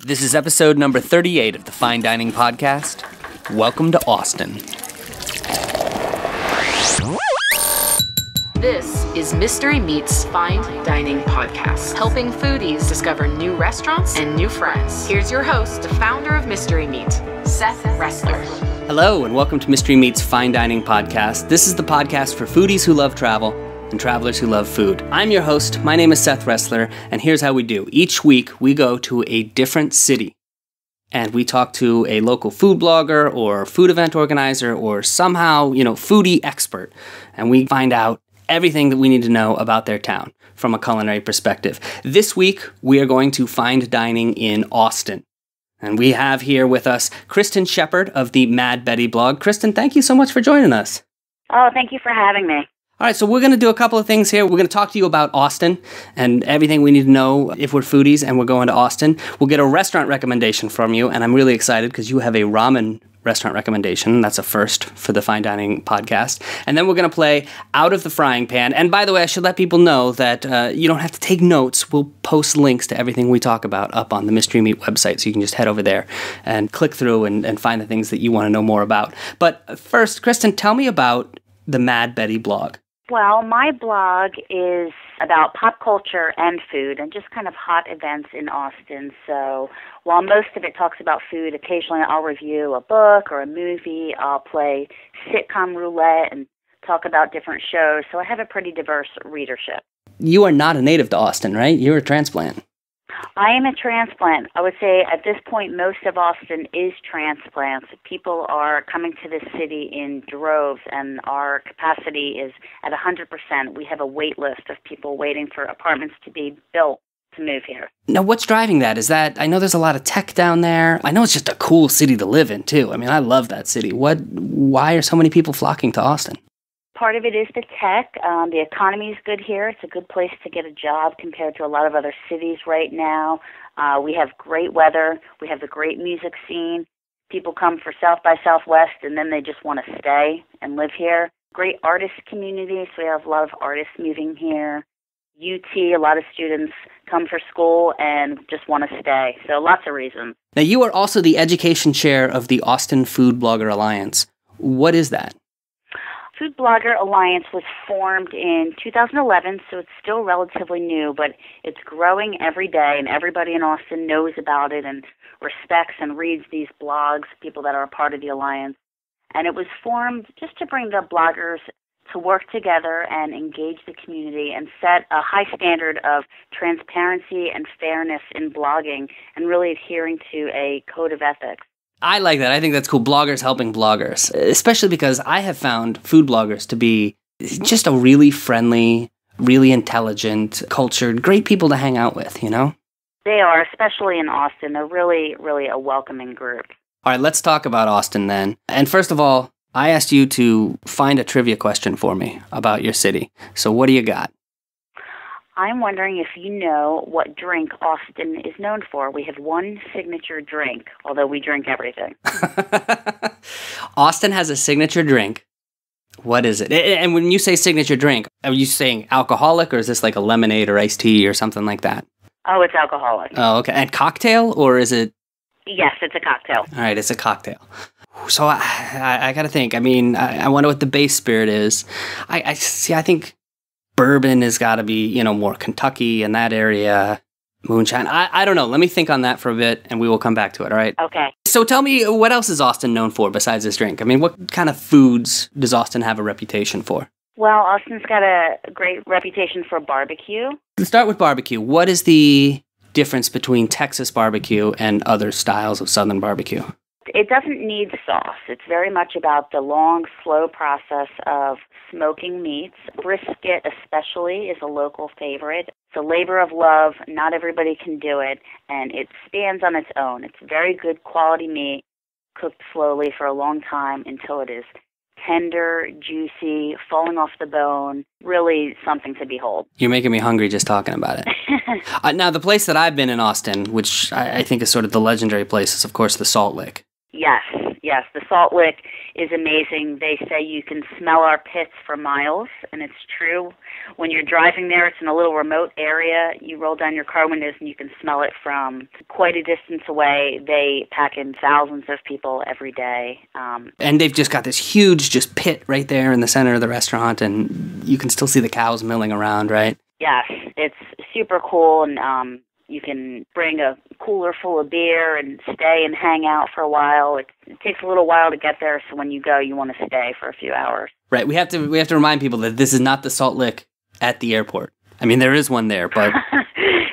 This is episode number 38 of the Fine Dining Podcast. Welcome to Austin. This is Mystery Meat's Fine Dining Podcast, helping foodies discover new restaurants and new friends. Here's your host, the founder of Mystery Meat, Seth Ressler. Hello, and welcome to Mystery Meat's Fine Dining Podcast. This is the podcast for foodies who love travel and travelers who love food. I'm your host. My name is Seth Ressler, and here's how we do. Each week, we go to a different city, and we talk to a local food blogger or food event organizer or somehow, foodie expert, and we find out everything that we need to know about their town from a culinary perspective. This week, we are going to fine dining in Austin. And we have here with us Kristen Shepard of the Mad Betty blog. Kristen, thank you so much for joining us. Oh, thank you for having me. All right, so we're going to do a couple of things here. We're going to talk to you about Austin and everything we need to know if we're foodies and we're going to Austin. We'll get a restaurant recommendation from you, and I'm really excited because you have a ramen restaurant recommendation. That's a first for the Fine Dining Podcast. And then we're going to play Out of the Frying Pan. And by the way, I should let people know that you don't have to take notes. We'll post links to everything we talk about up on the Mystery Meat website, so you can just head over there and click through and find the things that you want to know more about. But first, Kristen, tell me about the Mad Betty blog. Well, my blog is about pop culture and food and just kind of hot events in Austin. So while most of it talks about food, occasionally I'll review a book or a movie. I'll play sitcom roulette and talk about different shows. So I have a pretty diverse readership. You are not a native to Austin, right? You're a transplant. I am a transplant. I would say at this point, most of Austin is transplants. People are coming to this city in droves, and our capacity is at 100%. We have a wait list of people waiting for apartments to be built to move here. Now, what's driving that? I know there's a lot of tech down there. I know it's just a cool city to live in, too. I mean, I love that city. Why are so many people flocking to Austin? Part of it is the tech. The economy is good here. It's a good place to get a job compared to a lot of other cities right now. We have great weather. We have a great music scene. People come for South by Southwest, and then they just want to stay and live here. Great artist community, so we have a lot of artists moving here. UT, a lot of students come for school and just want to stay. So lots of reasons. Now, you are also the education chair of the Austin Food Blogger Alliance. What is that? Food Blogger Alliance was formed in 2011, so it's still relatively new, but it's growing every day, and everybody in Austin knows about it and respects and reads these blogs, people that are a part of the Alliance. And it was formed just to bring the bloggers to work together and engage the community and set a high standard of transparency and fairness in blogging and really adhering to a code of ethics. I like that. I think that's cool. Bloggers helping bloggers, especially because I have found food bloggers to be just a really friendly, really intelligent, cultured, great people to hang out with, you know? They are, especially in Austin. They're really, really a welcoming group. All right, let's talk about Austin then. And first of all, I asked you to find a trivia question for me about your city. So what do you got? I'm wondering if you know what drink Austin is known for. We have one signature drink, although we drink everything. Austin has a signature drink. What is it? And when you say signature drink, are you saying alcoholic, or is this like a lemonade or iced tea or something like that? Oh, it's alcoholic. Oh, okay. And cocktail, or is it? Yes, it's a cocktail. All right, it's a cocktail. So I got to think. I mean, I wonder what the base spirit is. I think bourbon has got to be, more Kentucky and that area. Moonshine. I don't know. Let me think on that for a bit, and we will come back to it, all right? Okay. So tell me, what else is Austin known for besides this drink? I mean, what kind of foods does Austin have a reputation for? Well, Austin's got a great reputation for barbecue. Let's start with barbecue. What is the difference between Texas barbecue and other styles of Southern barbecue? It doesn't need sauce. It's very much about the long, slow process of smoking meats. Brisket especially is a local favorite. It's a labor of love. Not everybody can do it, and it stands on its own. It's very good quality meat, cooked slowly for a long time until it is tender, juicy, falling off the bone, really something to behold. You're making me hungry just talking about it. Now, the place that I've been in Austin, which I think is sort of the legendary place, is, of course, the Salt Lick. Yes, Yes, the salt lick is amazing. They say you can smell our pits for miles, and it's true. When you're driving there, it's in a little remote area. You roll down your car windows and you can smell it from quite a distance away. They pack in thousands of people every day. And they've just got this huge just pit right there in the center of the restaurant, and you can still see the cows milling around, right? Yes, it's super cool, and you can bring a cooler full of beer and stay and hang out for a while. It takes a little while to get there, so when you go, you want to stay for a few hours. Right. We have to remind people that this is not the Salt Lick at the airport. I mean, there is one there, but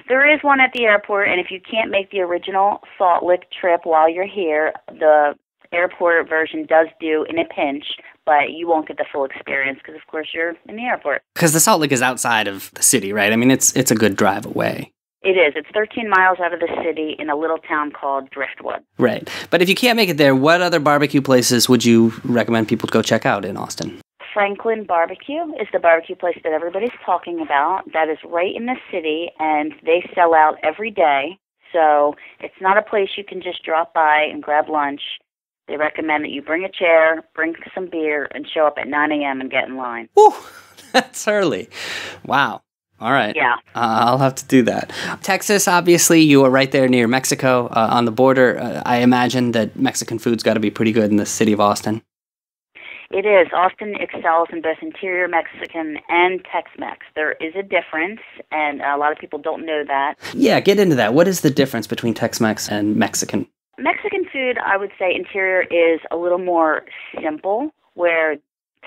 there is one at the airport, and if you can't make the original Salt Lick trip while you're here, the airport version does do in a pinch, but you won't get the full experience because, of course, you're in the airport. Because the Salt Lick is outside of the city, right? I mean, it's a good drive away. It is. It's 13 miles out of the city in a little town called Driftwood. Right. But if you can't make it there, what other barbecue places would you recommend people go check out in Austin? Franklin Barbecue is the barbecue place that everybody's talking about. That is right in the city, and they sell out every day. So it's not a place you can just drop by and grab lunch. They recommend that you bring a chair, bring some beer, and show up at 9 a.m. and get in line. Woo! That's early. Wow. All right. Yeah. I'll have to do that. Texas, obviously, you are right there near Mexico on the border. I imagine that Mexican food's got to be pretty good in the city of Austin. It is. Austin excels in both interior Mexican and Tex-Mex. There is a difference, and a lot of people don't know that. Yeah, get into that. What is the difference between Tex-Mex and Mexican? Mexican food, I would say interior is a little more simple, where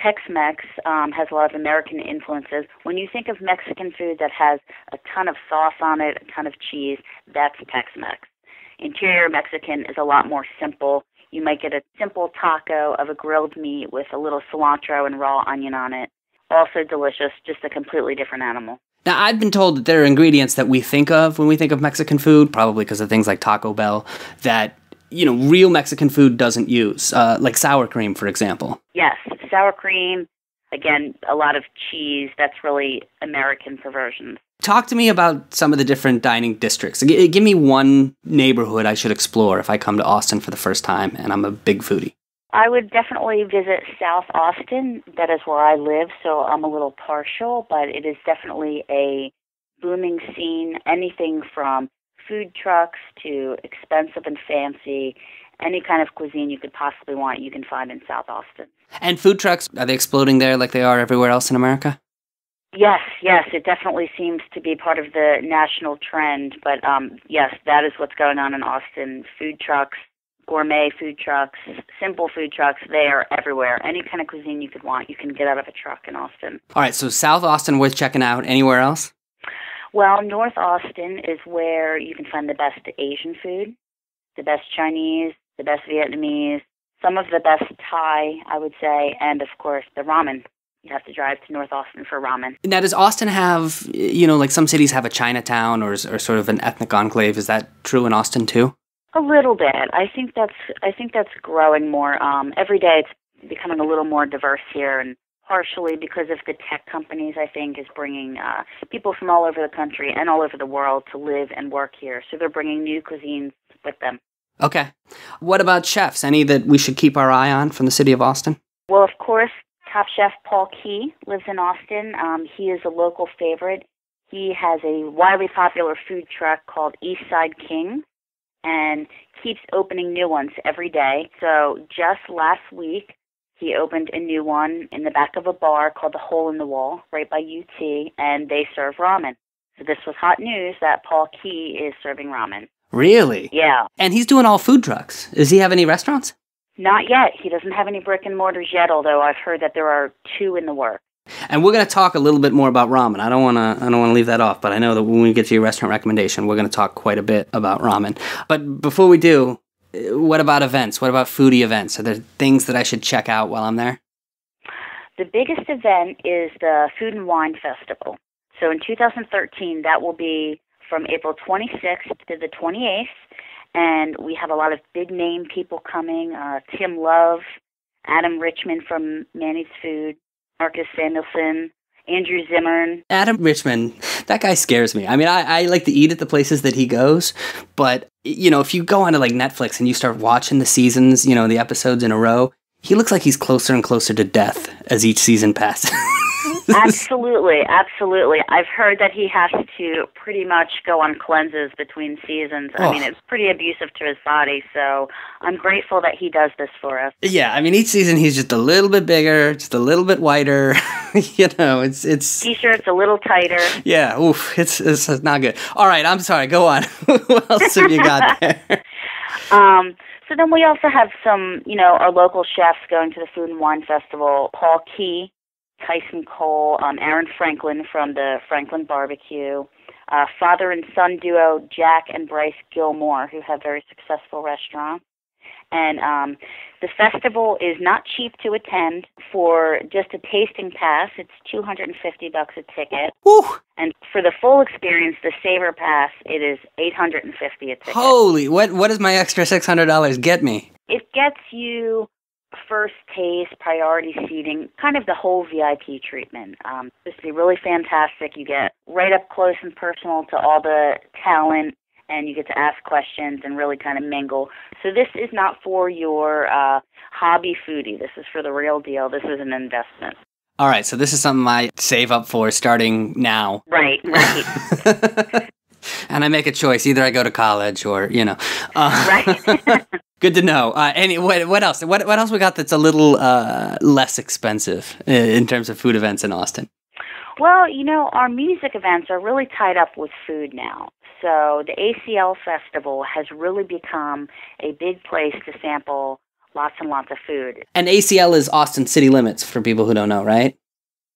Tex-Mex has a lot of American influences. When you think of Mexican food that has a ton of sauce on it, a ton of cheese, that's Tex-Mex. Interior Mexican is a lot more simple. You might get a simple taco of a grilled meat with a little cilantro and raw onion on it. Also delicious, just a completely different animal. Now, I've been told that there are ingredients that we think of when we think of Mexican food, probably because of things like Taco Bell, that real Mexican food doesn't use, like sour cream, for example. Yes, sour cream, again, a lot of cheese. That's really American perversions. Talk to me about some of the different dining districts. Give me one neighborhood I should explore if I come to Austin for the first time and I'm a big foodie. I would definitely visit South Austin. That is where I live, so I'm a little partial, but it is definitely a booming scene. Anything from food trucks to expensive and fancy, any kind of cuisine you could possibly want, you can find in South Austin. And food trucks, are they exploding there like they are everywhere else in America? Yes, it definitely seems to be part of the national trend, but yes, that is what's going on in Austin. Food trucks, gourmet food trucks, simple food trucks, they are everywhere. Any kind of cuisine you could want, you can get out of a truck in Austin. All right, so South Austin worth checking out. Anywhere else? Well, North Austin is where you can find the best Asian food, the best Chinese, the best Vietnamese, some of the best Thai, I would say, and, of course, the ramen. You have to drive to North Austin for ramen. Now, does Austin have, like some cities have a Chinatown or sort of an ethnic enclave? Is that true in Austin, too? A little bit. I think that's growing more. Every day it's becoming a little more diverse here, and partially because of the tech companies, I think, is bringing people from all over the country and all over the world to live and work here. So they're bringing new cuisines with them. Okay. What about chefs? Any that we should keep our eye on from the city of Austin? Well, of course, Top Chef Paul Key lives in Austin. He is a local favorite. He has a widely popular food truck called Eastside King and keeps opening new ones every day. So just last week, he opened a new one in the back of a bar called The Hole in the Wall, right by UT, and they serve ramen. So this was hot news that Paul Key is serving ramen. Really? Yeah. And he's doing all food trucks. Does he have any restaurants? Not yet. He doesn't have any brick and mortars yet, although I've heard that there are 2 in the works. And we're going to talk a little bit more about ramen. I don't want to leave that off, but I know that when we get to your restaurant recommendation, we're going to talk quite a bit about ramen. But before we do, what about events? What about foodie events? Are there things that I should check out while I'm there? The biggest event is the Food and Wine Festival. So in 2013, that will be from April 26th to the 28th. And we have a lot of big-name people coming. Tim Love, Adam Richman from Manny's Food, Marcus Samuelson, Andrew Zimmern. Adam Richman, That guy scares me. I mean, I like to eat at the places that he goes, but, you know, if you go onto like Netflix and you start watching the seasons, you know, the episodes in a row, he looks like he's closer and closer to death as each season passes. Absolutely, absolutely. I've heard that he has to pretty much go on cleanses between seasons. I mean, it's pretty abusive to his body, so I'm grateful that he does this for us. Yeah, I mean, each season he's just a little bit bigger, just a little bit whiter. You know, it's T-shirt's a little tighter. Yeah, oof, it's not good. All right, I'm sorry. Go on. What else have you got there? So then we also have some, you know, our local chefs going to the Food and Wine Festival. Paul Key, Tyson Cole, Aaron Franklin from the Franklin Barbecue, father and son duo Jack and Bryce Gilmore, who have very successful restaurants. And the festival is not cheap to attend. For just a tasting pass, it's $250 a ticket. Woo! And for the full experience, the Savor Pass, it is $850 a ticket. Holy, what does my extra $600 get me? It gets you first taste, priority seating, kind of the whole VIP treatment. This will be really fantastic. You get right up close and personal to all the talent, and you get to ask questions and really kind of mingle. So this is not for your hobby foodie. This is for the real deal. This is an investment. All right, so this is something I save up for starting now. Right. And I make a choice. Either I go to college or, you know. Right. Good to know. What else? What else we got that's a little less expensive in terms of food events in Austin? Well, you know, our music events are really tied up with food now. So the Acl Festival has really become a big place to sample lots and lots of food. And ACL is Austin City Limits, for people who don't know, right?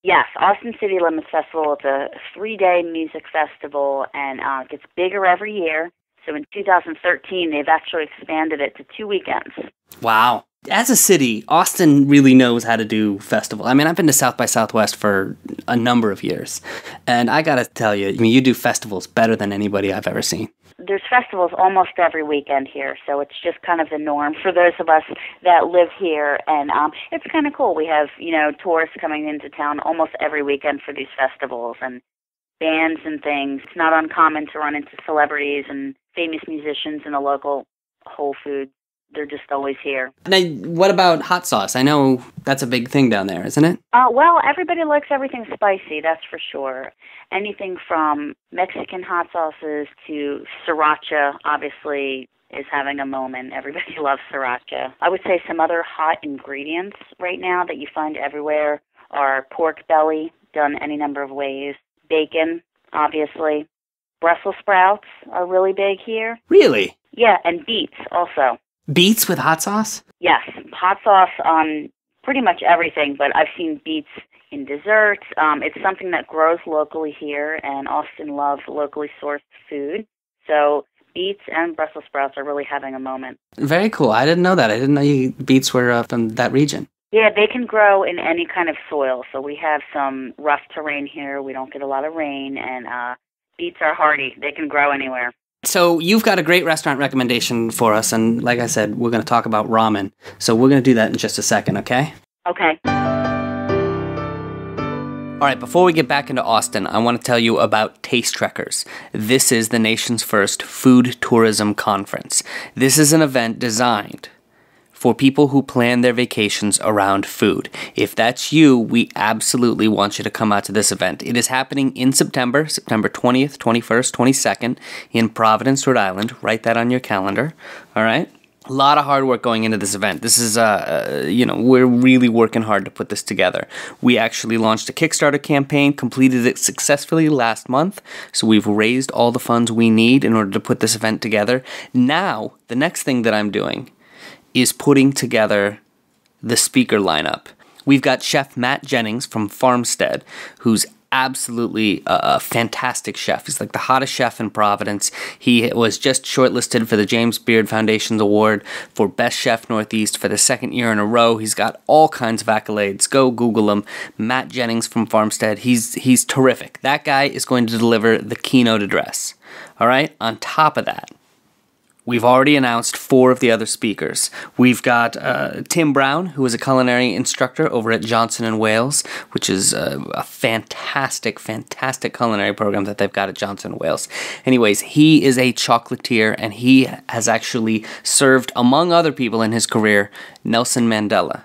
Yes, Austin City Limits Festival. It's a 3-day music festival, and it gets bigger every year. So in 2013, they've actually expanded it to 2 weekends. Wow. As a city, Austin really knows how to do festival. I mean, I've been to South by Southwest for a number of years, and I gotta tell you, I mean, you do festivals better than anybody I've ever seen. There's festivals almost every weekend here, so it's just kind of the norm for those of us that live here, and it's kind of cool. We have, you know, tourists coming into town almost every weekend for these festivals, and bands and things. It's not uncommon to run into celebrities and famous musicians in the local Whole Foods. They're just always here. Now, what about hot sauce? I know that's a big thing down there, isn't it? Well, everybody likes everything spicy, that's for sure. Anything from Mexican hot sauces to sriracha, obviously, is having a moment. Everybody loves sriracha. I would say some other hot ingredients right now that you find everywhere are pork belly, done any number of ways, bacon, obviously. Brussels sprouts are really big here. Really? Yeah, and beets also. Beets with hot sauce? Yes, hot sauce on pretty much everything, but I've seen beets in desserts. It's something that grows locally here, and Austin loves locally sourced food. So beets and Brussels sprouts are really having a moment. Very cool. I didn't know that. I didn't know beets were from that region. Yeah, they can grow in any kind of soil. So we have some rough terrain here. We don't get a lot of rain, and beets are hardy. They can grow anywhere. So you've got a great restaurant recommendation for us, and like I said, we're going to talk about ramen. So we're going to do that in just a second, okay? Okay. All right, before we get back into Austin, I want to tell you about Taste Trekkers. This is the nation's first food tourism conference. This is an event designed for people who plan their vacations around food. If that's you, we absolutely want you to come out to this event. It is happening in September 20th, 21st, 22nd, in Providence, Rhode Island. Write that on your calendar, all right? A lot of hard work going into this event. This is, we're really working hard to put this together. We actually launched a Kickstarter campaign, completed it successfully last month, so we've raised all the funds we need in order to put this event together. Now, the next thing that I'm doing is putting together the speaker lineup. We've got Chef Matt Jennings from Farmstead, who's absolutely a fantastic chef. He's like the hottest chef in Providence. He was just shortlisted for the James Beard Foundation's award for Best Chef Northeast for the second year in a row. He's got all kinds of accolades. Go Google him. Matt Jennings from Farmstead. He's terrific. That guy is going to deliver the keynote address. All right? On top of that, We've already announced 4 of the other speakers. We've got Tim Brown, who is a culinary instructor over at Johnson & Wales, which is a fantastic, fantastic culinary program that they've got at Johnson & Wales. Anyways, he is a chocolatier, and he has actually served, among other people in his career, Nelson Mandela.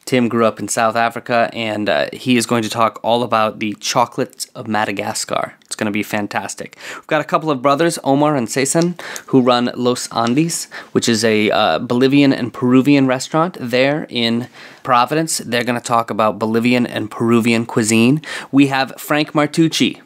Tim grew up in South Africa, and he is going to talk all about the chocolates of Madagascar. It's going to be fantastic. We've got a couple of brothers, Omar and Cesar, who run Los Andes, which is a Bolivian and Peruvian restaurant there in Providence. They're going to talk about Bolivian and Peruvian cuisine. We have Frank Martucci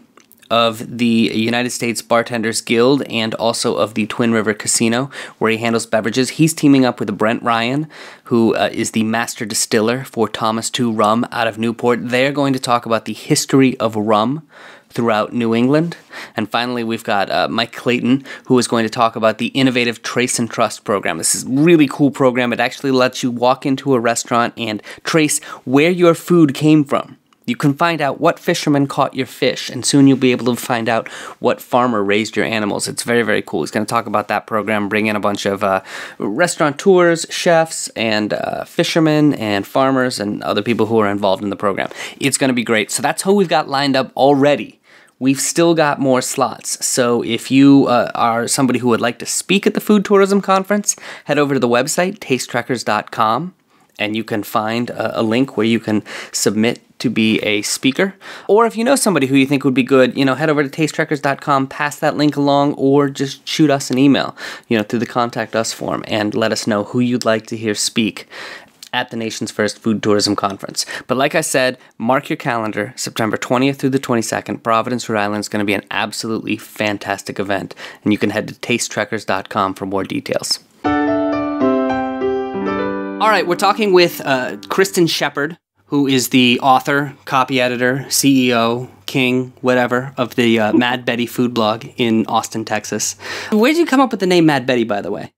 of the United States Bartenders Guild and also of the Twin River Casino, where he handles beverages. He's teaming up with Brent Ryan, who is the master distiller for Thomas II Rum out of Newport. They're going to talk about the history of rum throughout New England. And finally, we've got Mike Clayton, who is going to talk about the innovative Trace and Trust program. This is a really cool program. It actually lets you walk into a restaurant and trace where your food came from. You can find out what fisherman caught your fish, and soon you'll be able to find out what farmer raised your animals. It's very, very cool. He's going to talk about that program, bring in a bunch of restaurateurs, chefs, and fishermen, and farmers, and other people who are involved in the program. It's going to be great. So that's who we've got lined up already. We've still got more slots. So if you are somebody who would like to speak at the Food Tourism Conference, head over to the website, tastetrekkers.com, and you can find a link where you can submit to be a speaker. Or if you know somebody who you think would be good, head over to tastetrekkers.com, pass that link along, or just shoot us an email, through the Contact Us form, and let us know who you'd like to hear speak at the nation's first food tourism conference. But like I said, mark your calendar, September 20th through the 22nd, Providence, Rhode Island is going to be an absolutely fantastic event, and you can head to tastetrekkers.com for more details. All right, we're talking with Kristen Shepard, who is the author, copy editor, CEO, king, whatever, of the Mad Betty food blog in Austin, Texas. Where did you come up with the name Mad Betty, by the way?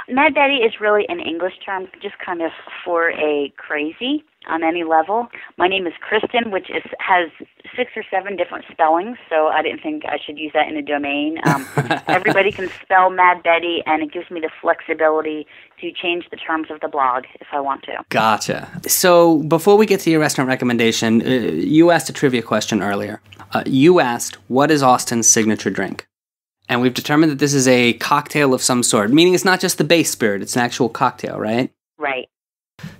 Mad Betty is really an English term, just kind of for a crazy on any level. My name is Kristen, which has 6 or 7 different spellings, so I didn't think I should use that in a domain. Everybody can spell Mad Betty, and it gives me the flexibility to change the terms of the blog if I want to. Gotcha. So before we get to your restaurant recommendation, you asked a trivia question earlier. You asked, what is Austin's signature drink? And we've determined that this is a cocktail of some sort, meaning it's not just the base spirit, it's an actual cocktail, right? Right.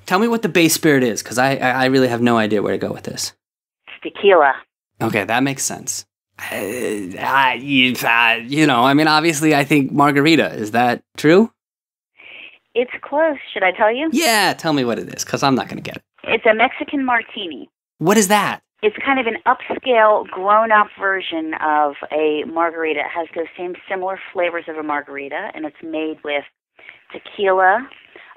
Tell me what the base spirit is, because I really have no idea where to go with this. It's tequila. Okay, that makes sense. Obviously, I think margarita. Is that true? It's close. Should I tell you? Yeah, tell me what it is, because I'm not going to get it. It's a Mexican martini. What is that? It's kind of an upscale, grown-up version of a margarita. It has those same similar flavors of a margarita, and it's made with tequila,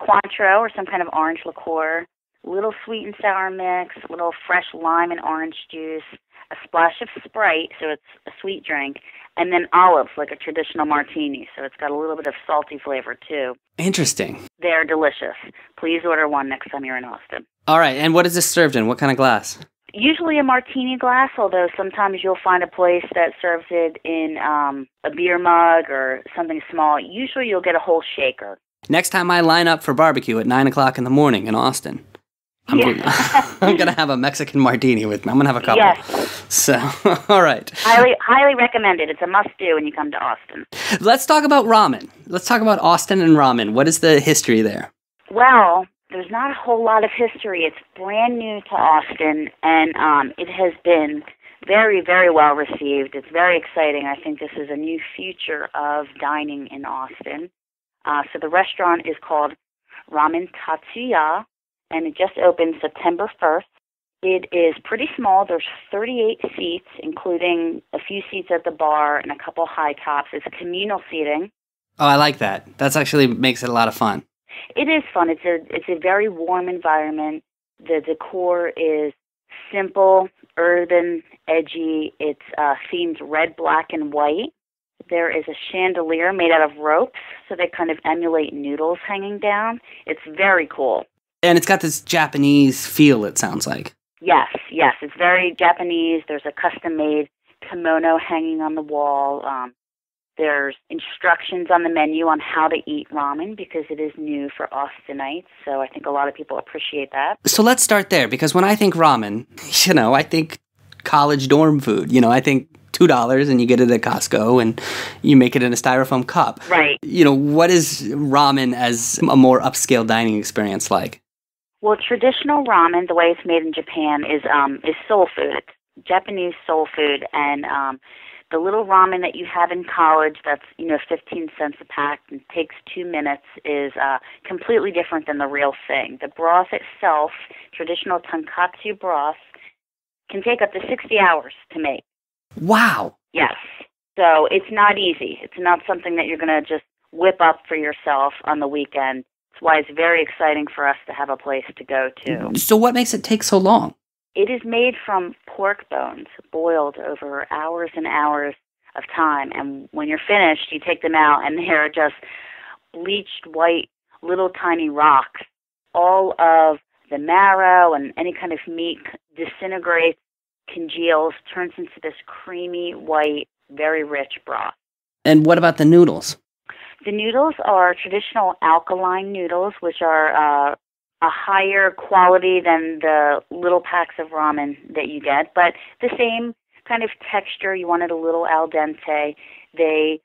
Cointreau, or some kind of orange liqueur, a little sweet and sour mix, a little fresh lime and orange juice, a splash of Sprite, so it's a sweet drink, and then olives, like a traditional martini, so it's got a little bit of salty flavor, too. Interesting. They're delicious. Please order one next time you're in Austin. All right, and what is this served in? What kind of glass? Usually a martini glass, although sometimes you'll find a place that serves it in a beer mug or something small. Usually you'll get a whole shaker. Next time I line up for barbecue at 9 o'clock in the morning in Austin, I'm going to have a Mexican martini with me. I'm going to have a couple. Yes. So, all right. Highly recommended. It's a must-do when you come to Austin. Let's talk about ramen. Let's talk about Austin and ramen. What is the history there? Well, there's not a whole lot of history. It's brand new to Austin, and it has been very, very well received. It's very exciting. I think this is a new future of dining in Austin. So the restaurant is called Ramen Tatsu-ya, and it just opened September 1st. It is pretty small. There's 38 seats, including a few seats at the bar and a couple high tops. It's communal seating. Oh, I like that. That actually makes it a lot of fun. It is fun. It's a very warm environment. The decor is simple, urban, edgy. It's themed red, black, and white. There is a chandelier made out of ropes, so they kind of emulate noodles hanging down. It's very cool. And it's got this Japanese feel, it sounds like. Yes. It's very Japanese. There's a custom-made kimono hanging on the wall. There's instructions on the menu on how to eat ramen because it is new for Austinites, so I think a lot of people appreciate that. So let's start there, because when I think ramen, I think college dorm food. I think $2 and you get it at Costco and you make it in a styrofoam cup. Right. What is ramen as a more upscale dining experience like? Well, traditional ramen, the way it's made in Japan, is soul food. It's Japanese soul food, and the little ramen that you have in college that's, 15 cents a pack and takes 2 minutes is completely different than the real thing. The broth itself, traditional tonkatsu broth, can take up to 60 hours to make. Wow. Yes. So it's not easy. It's not something that you're going to just whip up for yourself on the weekend. That's why it's very exciting for us to have a place to go to. So what makes it take so long? It is made from pork bones, boiled over hours and hours of time. And when you're finished, you take them out, and they're just bleached white, little tiny rocks. All of the marrow and any kind of meat disintegrates, congeals, turns into this creamy, white, very rich broth. And what about the noodles? The noodles are traditional alkaline noodles, which are a higher quality than the little packs of ramen that you get, but the same kind of texture. You want it a little al dente. They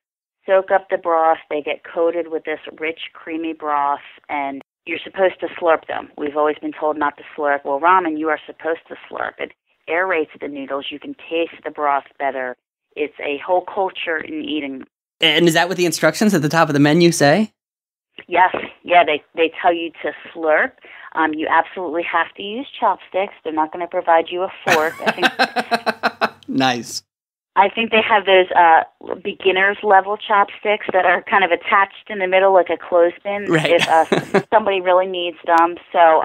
soak up the broth. They get coated with this rich, creamy broth, and you're supposed to slurp them. We've always been told not to slurp. Well, ramen, you are supposed to slurp. It aerates the noodles. You can taste the broth better. It's a whole culture in eating. And is that what the instructions at the top of the menu say? Yes, yeah, they tell you to slurp. You absolutely have to use chopsticks. They're not going to provide you a fork. Nice. I think they have those beginner's level chopsticks that are kind of attached in the middle like a clothespin. Right. If somebody really needs them. So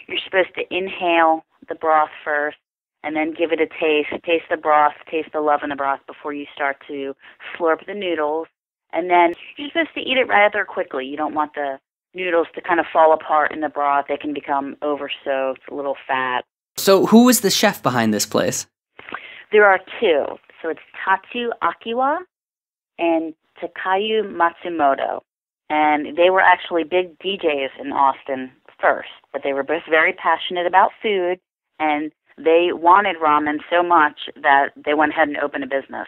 you're supposed to inhale the broth first and then give it a taste. Taste the broth, taste the love in the broth before you start to slurp the noodles. And then you're supposed to eat it rather quickly. You don't want the noodles to kind of fall apart in the broth. They can become over-soaked, a little fat. So who is the chef behind this place? There are two. So it's Tatsu-ya and Takayu Matsumoto. And they were actually big DJs in Austin first. But they were both very passionate about food, and they wanted ramen so much that they went ahead and opened a business.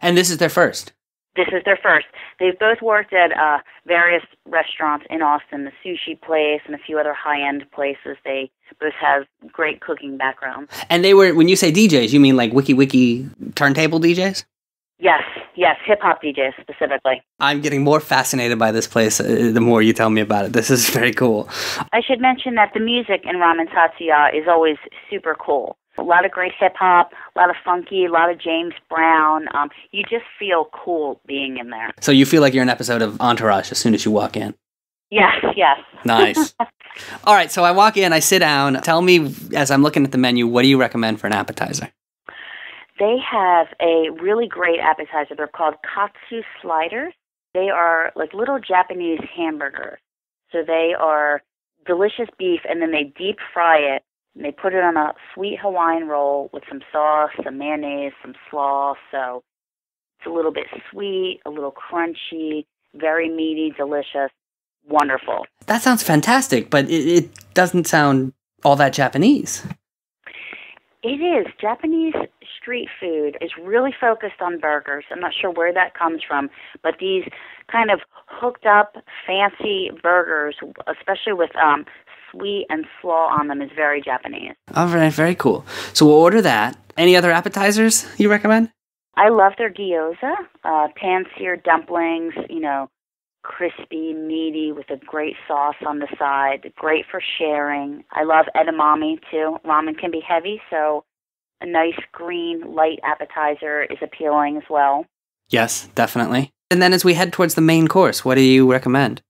And this is their first? This is their first. They've both worked at various restaurants in Austin, the sushi place and a few other high-end places. They both have great cooking backgrounds. And they were, when you say DJs, you mean like wiki turntable DJs? Yes, hip-hop DJs specifically. I'm getting more fascinated by this place the more you tell me about it. This is very cool. I should mention that the music in Ramen Tatsu-ya is always super cool. A lot of great hip-hop, a lot of funky, a lot of James Brown. You just feel cool being in there. So you feel like you're an episode of Entourage as soon as you walk in? Yes. Nice. All right, so I walk in, I sit down. Tell me, as I'm looking at the menu, what do you recommend for an appetizer? They have a really great appetizer. They're called katsu sliders. They are like little Japanese hamburgers. So they are delicious beef, and then they deep fry it. And they put it on a sweet Hawaiian roll with some sauce, some mayonnaise, some slaw. So it's a little bit sweet, a little crunchy, very meaty, delicious, wonderful. That sounds fantastic, but it doesn't sound all that Japanese. It is. Japanese street food is really focused on burgers. I'm not sure where that comes from, but these kind of hooked up, fancy burgers, especially with sweet and slaw on them, is very Japanese. All right, very cool. So we'll order that. Any other appetizers you recommend? I love their gyoza, pan-seared dumplings, crispy, meaty, with a great sauce on the side, great for sharing. I love edamame, too. Ramen can be heavy, so a nice green, light appetizer is appealing as well. Yes, definitely. And then as we head towards the main course, what do you recommend?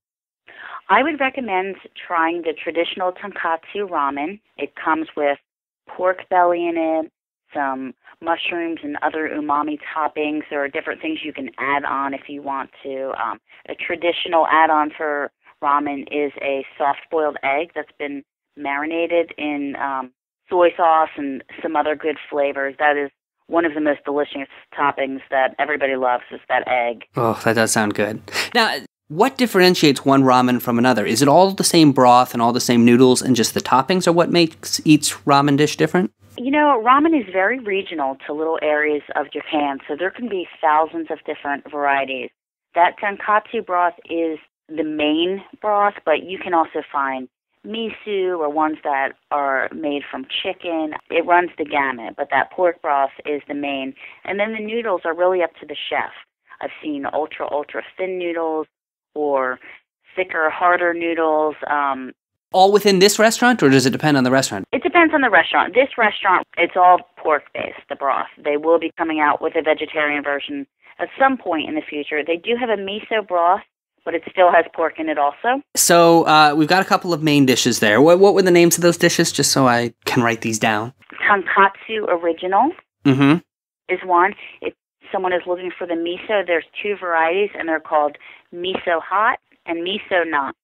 I would recommend trying the traditional tonkatsu ramen. It comes with pork belly in it, some mushrooms and other umami toppings. There are different things you can add on if you want to. A traditional add-on for ramen is a soft-boiled egg that's been marinated in soy sauce and some other good flavors. That is one of the most delicious toppings that everybody loves is that egg. Oh, that does sound good. Now, what differentiates one ramen from another? Is it all the same broth and all the same noodles and just the toppings, or what makes each ramen dish different? You know, ramen is very regional to little areas of Japan, so there can be thousands of different varieties. That tonkatsu broth is the main broth, but you can also find miso or ones that are made from chicken. It runs the gamut, but that pork broth is the main. And then the noodles are really up to the chef. I've seen ultra thin noodles or thicker, harder noodles. All within this restaurant, or does it depend on the restaurant? It depends on the restaurant. This restaurant, it's all pork-based, the broth. They will be coming out with a vegetarian version at some point in the future. They do have a miso broth, but it still has pork in it also. So we've got a couple of main dishes there. What were the names of those dishes, just so I can write these down? Tonkatsu Original is one. If someone is looking for the miso, there's two varieties, and they're called miso hot and miso not.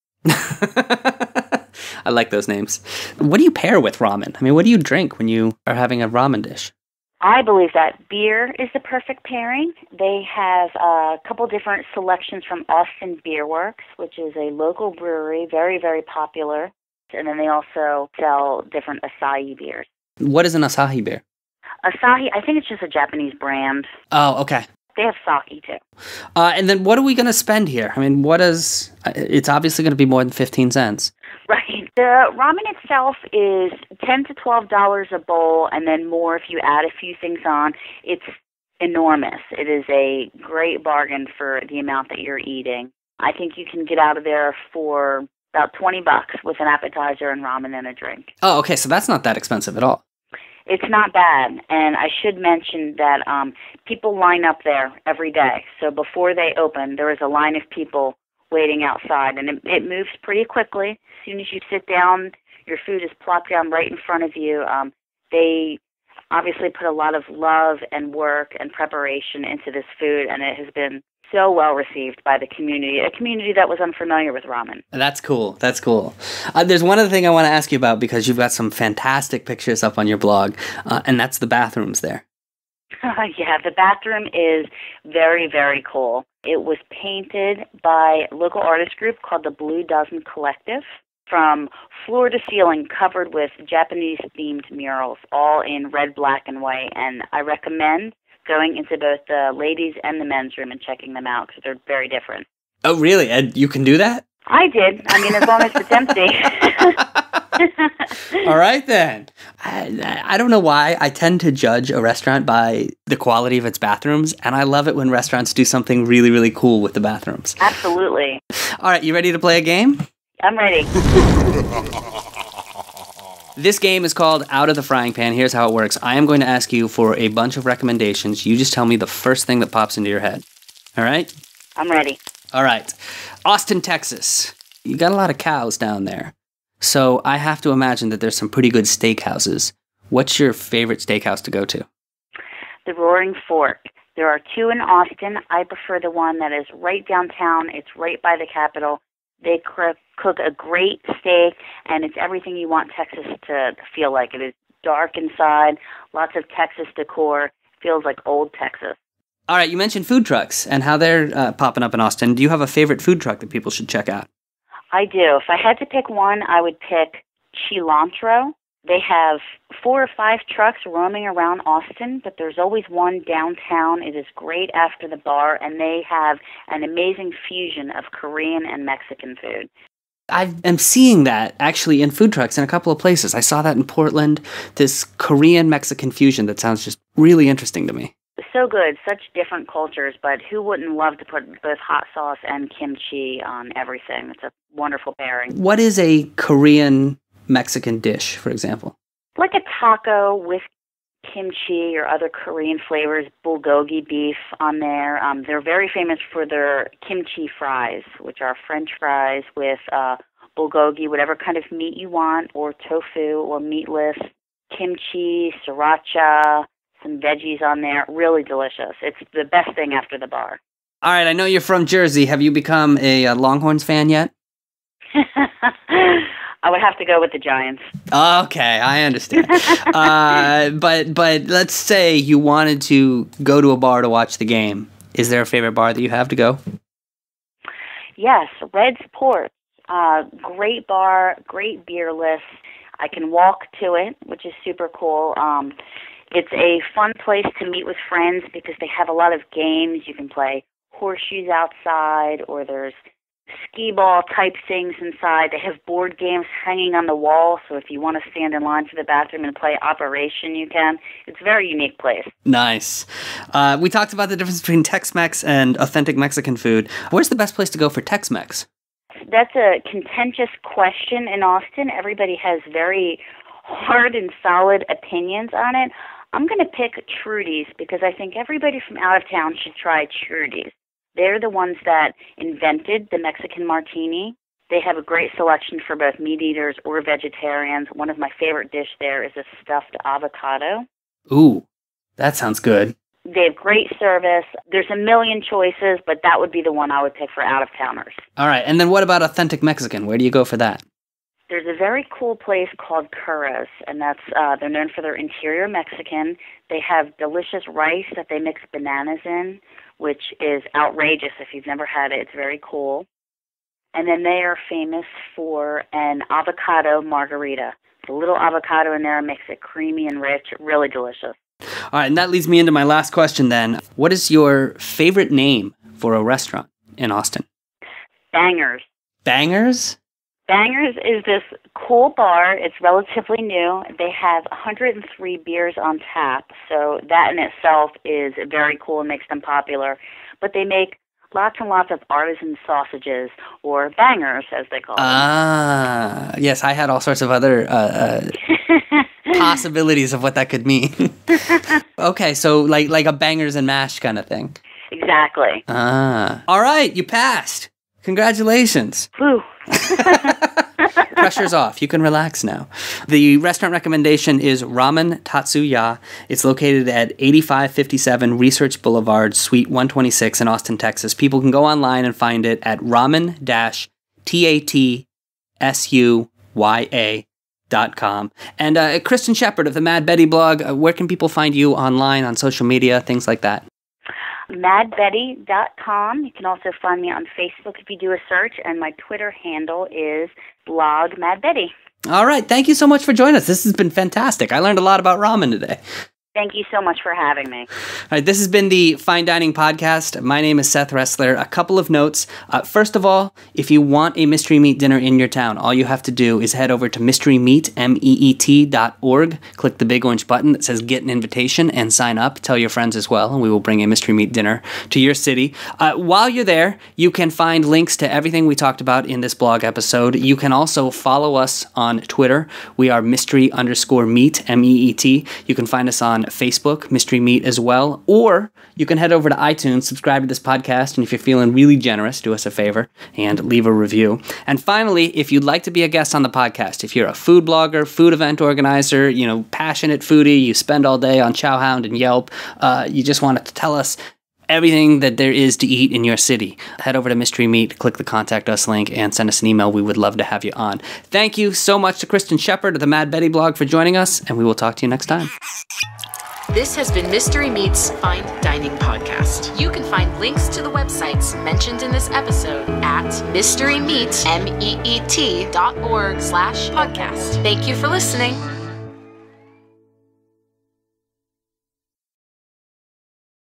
I like those names. What do you pair with ramen? I mean, what do you drink when you are having a ramen dish? I believe that beer is the perfect pairing. They have a couple different selections from Austin Beer Works, which is a local brewery, very, very popular. And then they also sell different Asahi beers. What is an Asahi beer? Asahi, I think it's just a Japanese brand. Oh, okay. They have sake, too. And then what are we going to spend here? I mean, it's obviously going to be more than 15 cents. Right. The ramen itself is $10 to $12 a bowl, and then more if you add a few things on. It's enormous. It is a great bargain for the amount that you're eating. I think you can get out of there for about $20 with an appetizer and ramen and a drink. Oh, okay. So that's not that expensive at all. It's not bad, and I should mention that people line up there every day. So before they open, there is a line of people waiting outside, and it moves pretty quickly. As soon as you sit down, your food is plopped down right in front of you. They obviously put a lot of love and work and preparation into this food, and it has been so well received by the community, a community that was unfamiliar with ramen. That's cool. That's cool. There's one other thing I want to ask you about, because you've got some fantastic pictures up on your blog, and that's the bathrooms there. Yeah, the bathroom is very, very cool. It was painted by a local artist group called the Blue Dozen Collective, from floor to ceiling covered with Japanese-themed murals, all in red, black, and white. And I recommend going into both the ladies' and the men's room and checking them out, because they're very different. Oh, really? And you can do that? I did. I mean, as long as it's empty. All right, then. I don't know why. I tend to judge a restaurant by the quality of its bathrooms, and I love it when restaurants do something really, really cool with the bathrooms. Absolutely. All right, you ready to play a game? I'm ready. This game is called Out of the Frying Pan. Here's how it works. I am going to ask you for a bunch of recommendations. You just tell me the first thing that pops into your head. All right? I'm ready. All right. Austin, Texas. You got a lot of cows down there. So I have to imagine that there's some pretty good steakhouses. What's your favorite steakhouse to go to? The Roaring Fork. There are two in Austin. I prefer the one that is right downtown. It's right by the Capitol. They cook a great steak, and it's everything you want Texas to feel like. It is dark inside, lots of Texas decor. Feels like old Texas. All right, you mentioned food trucks and how they're popping up in Austin. Do you have a favorite food truck that people should check out? I do. If I had to pick one, I would pick Cilantro. They have 4 or 5 trucks roaming around Austin, but there's always one downtown. It is great after the bar, and they have an amazing fusion of Korean and Mexican food. I am seeing that actually in food trucks in a couple of places. I saw that in Portland, this Korean-Mexican fusion that sounds just really interesting to me. So good, such different cultures, but who wouldn't love to put both hot sauce and kimchi on everything? It's a wonderful pairing. What is a Korean-Mexican dish, for example? Like a taco with kimchi or other Korean flavors, bulgogi beef on there. They're very famous for their kimchi fries, which are French fries with bulgogi, whatever kind of meat you want, or tofu or meatless, kimchi, sriracha, some veggies on there. Really delicious. It's the best thing after the bar. All right, I know you're from Jersey. Have you become a Longhorns fan yet? I would have to go with the Giants. Okay, I understand. But let's say you wanted to go to a bar to watch the game. Is there a favorite bar that you have to go? Yes, Red's Port. Great bar, great beer list. I can walk to it, which is super cool. It's a fun place to meet with friends because they have a lot of games. You can play horseshoes outside, or there's skee ball type things inside. They have board games hanging on the wall, so if you want to stand in line for the bathroom and play Operation, you can. It's a very unique place. Nice. We talked about the difference between Tex-Mex and authentic Mexican food. Where's the best place to go for Tex-Mex? That's a contentious question in Austin. Everybody has very hard and solid opinions on it. I'm going to pick Trudy's because I think everybody from out of town should try Trudy's. They're the ones that invented the Mexican martini. They have a great selection for both meat eaters or vegetarians. One of my favorite dish there is a stuffed avocado. Ooh, that sounds good. They have great service. There's a million choices, but that would be the one I would pick for out-of-towners. All right, and then what about authentic Mexican? Where do you go for that? There's a very cool place called Churros, and that's they're known for their interior Mexican. They have delicious rice that they mix bananas in, which is outrageous if you've never had it. It's very cool. And then they are famous for an avocado margarita. The little avocado in there makes it creamy and rich, really delicious. All right, and that leads me into my last question then. What is your favorite name for a restaurant in Austin? Bangers. Bangers? Bangers is this cool bar. It's relatively new. They have 103 beers on tap, so that in itself is very cool and makes them popular. But they make lots and lots of artisan sausages, or bangers, as they call them. Ah, yes, I had all sorts of other possibilities of what that could mean. Okay, so like a bangers and mash kind of thing. Exactly. Ah. All right, you passed. Congratulations. Whew. Pressure's off. You can relax now. The restaurant recommendation is Ramen Tatsu-ya. It's located at 8557 Research Boulevard, Suite 126 in Austin, Texas. People can go online and find it at ramen-tatsuya.com. And Kristen Shepard of the Mad Betty blog, where can people find you online, on social media, things like that? madbetty.com. You can also find me on Facebook if you do a search, and my Twitter handle is blogmadbetty. All right. Thank you so much for joining us. This has been fantastic. I learned a lot about ramen today. Thank you so much for having me. All right, this has been the Fine Dining Podcast. My name is Seth Ressler. A couple of notes. First of all, if you want a mystery meat dinner in your town, all you have to do is head over to mysterymeat.org. Click the big orange button that says Get an Invitation and sign up. Tell your friends as well, and we will bring a mystery meat dinner to your city. While you're there, you can find links to everything we talked about in this blog episode. You can also follow us on Twitter. We are mystery_meat, M-E-E-T. You can find us on Facebook, Mystery Meat as well, or you can head over to iTunes, subscribe to this podcast, and if you're feeling really generous, do us a favor and leave a review. And finally, if you'd like to be a guest on the podcast, if you're a food blogger, food event organizer, passionate foodie, you spend all day on Chowhound and Yelp, you just want to tell us everything that there is to eat in your city, head over to Mystery Meat, click the Contact Us link, and send us an email. We would love to have you on. Thank you so much to Kristen Shepard of the Mad Betty blog for joining us, and we will talk to you next time. This has been Mystery Meat's Fine Dining Podcast. You can find links to the websites mentioned in this episode at mysterymeat.org/podcast. Thank you for listening.